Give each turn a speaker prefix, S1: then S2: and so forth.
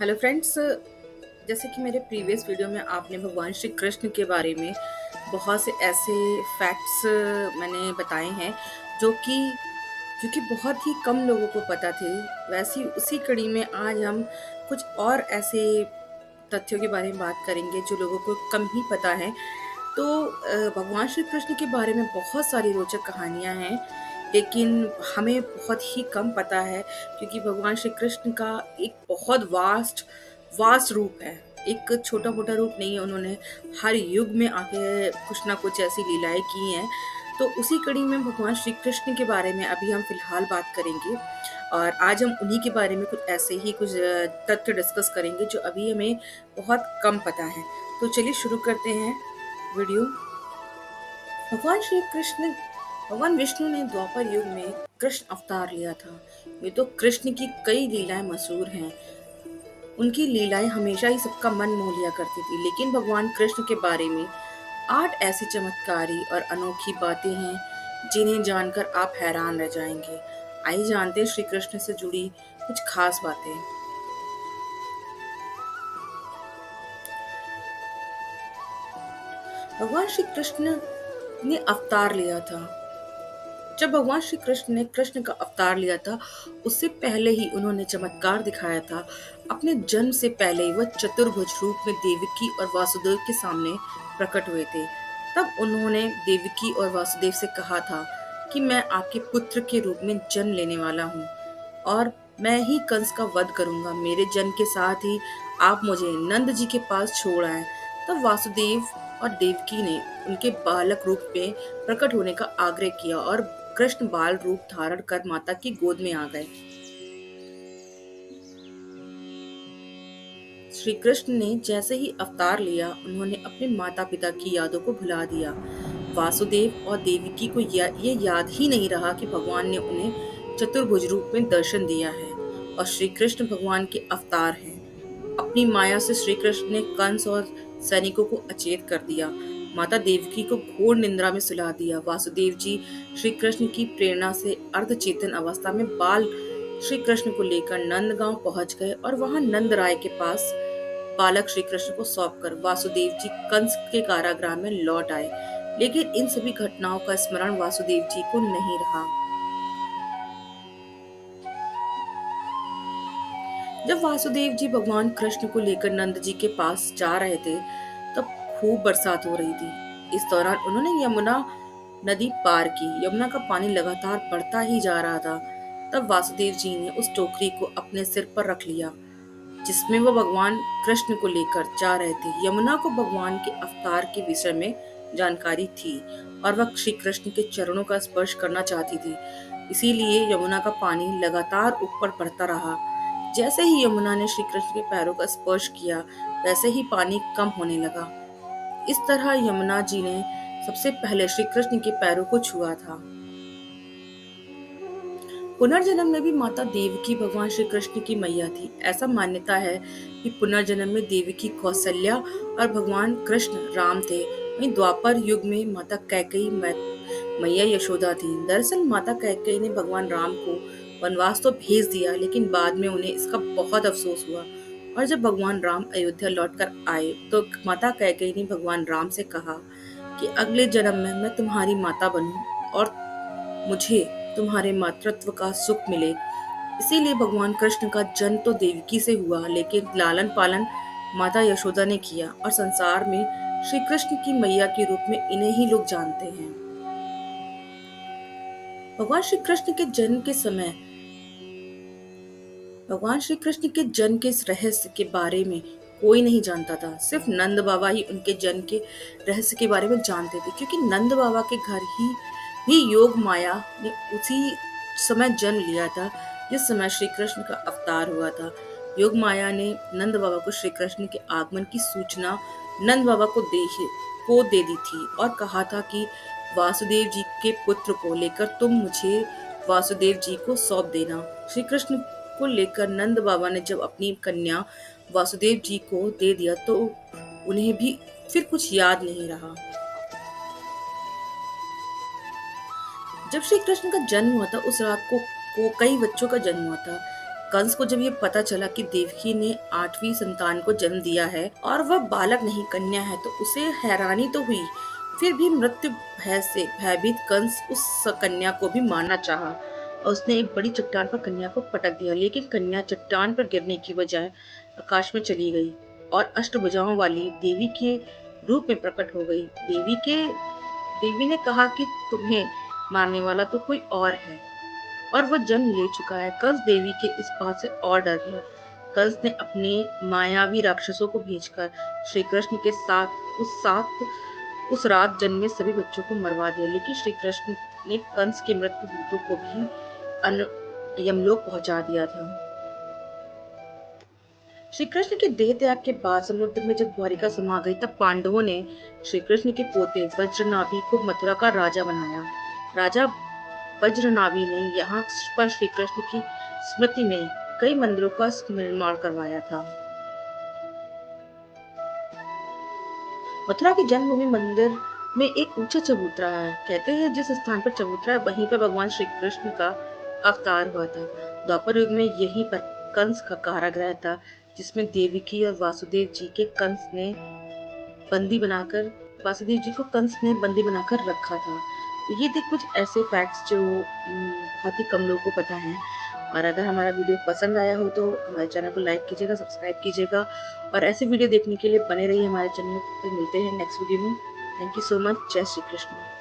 S1: Hello friends. जैसे कि मेरे प्रीवियस वीडियो में आपने भगवान श्री कृष्ण के बारे में बहुत से ऐसे फैक्ट्स मैंने बताए हैं जो कि बहुत ही कम लोगों को पता थे। वैसी उसी कड़ी में आज हम कुछ और ऐसे तथ्यों के बारे में बात करेंगे जो लोगों को कम ही पता है। तो भगवान श्री कृष्ण के बारे में बहुत सारी रोचक कहानियां हैं, लेकिन हमें बहुत ही कम पता है क्योंकि भगवान श्री कृष्ण का एक बहुत वास्ट वास्ट रूप है। एक छोटा मोटा रूप नहीं है, उन्होंने हर युग में आके कुछ ना कुछ ऐसी लीलाएं की हैं। तो उसी कड़ी में भगवान श्री कृष्ण के बारे में अभी हम फिलहाल बात करेंगे, और आज हम उन्हीं के बारे में कुछ ऐसे ही कुछ तथ्य डिस्कस करेंगे जो अभी हमें बहुत कम पता है। तो चलिए शुरू करते हैं वीडियो। भगवान श्री कृष्ण भगवान विष्णु ने द्वापर युग में कृष्ण अवतार लिया था। ये तो कृष्ण की कई लीलाएं मशहूर हैं। उनकी लीलाएं हमेशा ही सबका मन मोह लिया करती थी, लेकिन भगवान कृष्ण के बारे में 8 ऐसी चमत्कारी और अनोखी बातें हैं जिन्हें जानकर आप हैरान रह जाएंगे। आइए जानते हैं श्री कृष्ण से जुड़ी कुछ खास बातें। भगवान श्री कृष्ण ने अवतार लिया था। जब भगवान श्री कृष्ण ने कृष्ण का अवतार लिया था, उससे पहले ही उन्होंने चमत्कार दिखाया था। अपने जन्म से पहले ही वह चतुर्भुज रूप में देवकी और वासुदेव के सामने प्रकट हुए थे। तब उन्होंने देवकी और वासुदेव से कहा था कि मैं आपके पुत्र के रूप में जन्म लेने वाला हूँ और मैं ही कंस का वध करूंगा। मेरे जन्म के साथ ही आप मुझे नंद जी के पास छोड़ आए। तब वासुदेव और देवकी ने उनके बालक रूप में प्रकट होने का आग्रह किया और कृष्ण बाल रूप धारण कर माता की गोद में आ गए। श्री कृष्ण ने जैसे ही अवतार लिया, उन्होंने अपने माता पिता की यादों को भुला दिया। वासुदेव और देवकी को ये याद ही नहीं रहा कि भगवान ने उन्हें चतुर्भुज रूप में दर्शन दिया है और श्री कृष्ण भगवान के अवतार हैं। अपनी माया से श्री कृष्ण ने कंस और सैनिकों को अचेत कर दिया। माता देवकी को घोर निद्रा में सुला दिया। वासुदेव जी श्री कृष्ण की प्रेरणा से अर्धचेतन अवस्था में बाल श्री कृष्ण को लेकर नंदगांव पहुंच गए और वहां नंद राय के पास बालक श्री कृष्ण को सौंपकर वासुदेव जी कंस के कारागृह में लौट आए। लेकिन इन सभी घटनाओं का स्मरण वासुदेव जी को नहीं रहा। जब वासुदेव जी भगवान कृष्ण को लेकर नंद जी के पास जा रहे थे, तब खूब बरसात हो रही थी। इस दौरान उन्होंने यमुना नदी पार की। यमुना का पानी लगातार बढ़ता ही जा रहा था। तब वासुदेव जी ने उस टोकरी को अपने सिर पर रख लिया जिसमें वह भगवान कृष्ण को लेकर जा रहे थे। यमुना को भगवान के अवतार के विषय में जानकारी थी और वह श्री कृष्ण के चरणों का स्पर्श करना चाहती थी। इसीलिए यमुना का पानी लगातार ऊपर बढ़ता रहा। जैसे ही यमुना ने श्री कृष्ण के पैरों का स्पर्श किया, वैसे ही पानी कम होने लगा। इस तरह यमुना जी ने सबसे पहले श्री कृष्ण के पैरों को छुआ था। पुनर्जन्म में भी माता देवकी भगवान श्री कृष्ण की मैया थी। ऐसा मान्यता है कि पुनर्जन्म में देवकी कौशल्या और भगवान कृष्ण राम थे। वहीं द्वापर युग में माता कैकेयी मैया यशोदा थी। दरअसल माता कैकेयी ने भगवान राम को वनवास तो भेज दिया, लेकिन बाद में उन्हें इसका बहुत अफसोस हुआ। और जब भगवान राम अयोध्या लौटकर आए, तो माता कैकेयी ने भगवान राम से कहा कि अगले जन्म में मैं तुम्हारी माता बनूं और मुझे तुम्हारे मातृत्व का सुख मिले। इसीलिए भगवान कृष्ण का जन्म तो देवकी से हुआ, लेकिन लालन पालन माता यशोदा ने किया और संसार में श्री कृष्ण की मैया के रूप में इन्हें ही लोग जानते हैं। भगवान श्री कृष्ण के जन्म के समय भगवान श्री कृष्ण के जन्म के इस रहस्य के बारे में कोई नहीं जानता था। सिर्फ नंद बाबा ही उनके जन्म के रहस्य के बारे में जानते थे, क्योंकि नंद बाबा के घर ही भी योग माया ने उसी समय जन्म लिया था जिस समय श्री कृष्ण का अवतार हुआ था। योग माया ने नंद बाबा को श्री कृष्ण के आगमन की सूचना नंद बाबा को दे दी थी और कहा था कि वासुदेव जी के पुत्र को लेकर तुम मुझे वासुदेव जी को सौंप देना। श्री कृष्ण को लेकर नंद बाबा ने जब अपनी कन्या वासुदेव जी को दे दिया, तो उन्हें भी फिर कुछ याद नहीं रहा। जब श्री कृष्ण का जन्म हुआ था, उस रात को कई बच्चों का जन्म हुआ था। कंस को जब ये पता चला कि देवकी ने 8वीं संतान को जन्म दिया है और वह बालक नहीं कन्या है, तो उसे हैरानी तो हुई। फिर भी मृत्यु भय से भयभीत कंस उस कन्या को भी मारना चाहा और उसने एक बड़ी चट्टान पर कन्या को पटक दिया, लेकिन कन्या चट्टान पर गिरने की बजाय आकाश में चली गई और अष्टभुजाओं वाली देवी के रूप में प्रकट हो गई। देवी ने कहा कि तुम्हें मारने वाला तो कोई और है और वह जन्म ले चुका है। कंस देवी के इस बात से और डर गया। कंस ने अपने मायावी राक्षसों को भेजकर श्री कृष्ण के साथ उस रात जन्मे सभी बच्चों को मरवा दिया, लेकिन श्री कृष्ण ने कंस के मृत्यु दूतों को भी यमलोक पहुंचा दिया था। श्री कृष्ण के देह त्याग के बाद समुद्र में जब द्वारिका समा गई, तब पांडवों ने श्री कृष्ण के पोते वज्रनाभि को मथुरा का राजा बनाया। राजा वज्रनाभि ने यहाँ पर श्री कृष्ण की स्मृति में कई मंदिरों का निर्माण करवाया था। मथुरा की जन्मभूमि मंदिर में एक ऊंचा चबूतरा है। कहते हैं जिस स्थान पर चबूतरा है वहीं पर भगवान श्री कृष्ण का अवतार हुआ था। द्वापर युग में यहीं पर कंस का कारागृह था, जिसमें देवकी और वासुदेव जी को कंस ने बंदी बनाकर रखा था। तो ये थे कुछ ऐसे फैक्ट्स जो बहुत ही कम लोगों को पता है। और अगर हमारा वीडियो पसंद आया हो तो हमारे चैनल को लाइक कीजिएगा, सब्सक्राइब कीजिएगा और ऐसे वीडियो देखने के लिए बने रहिए हमारे चैनल पे। मिलते हैं नेक्स्ट वीडियो में। Thank you so much. जय श्री कृष्ण।